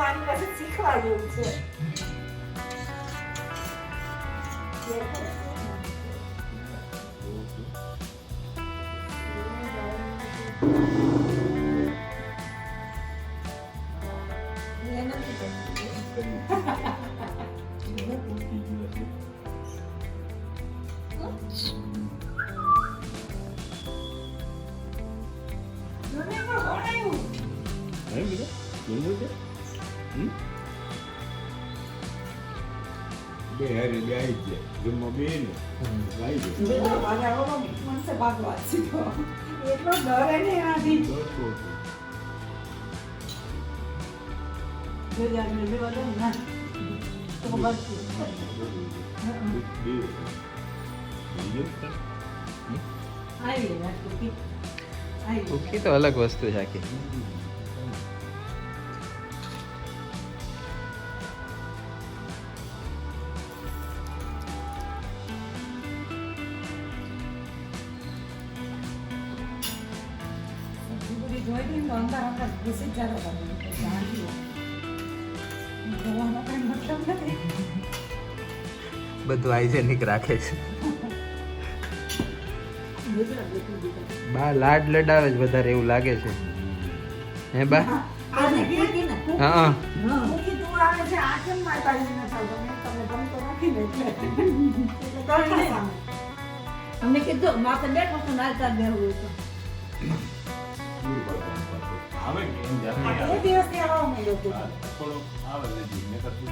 આની પાસે શીખવા જેવું છે. બે હારે બે આવી ગયા જમવા બે ને આવી ગયો મનસે ભાગવા શીખો એટલો ડરે ને આથી જોયા ને લેવા દો ના તો બસ કુકી તો અલગ વસ્તુ છે આખી. બધું હાઇજેનિક રાખે છે. બા લાડ લડાવે જ વધારે એવું લાગે છે. હે બા? હા અમને કીધું માથે બેઠો તો નાચતા બેહવું તો આવે કે એમ જાતે આ દિવસ થી આવવા મળ્યો હતો. થોડો આવે ને જીને કરતું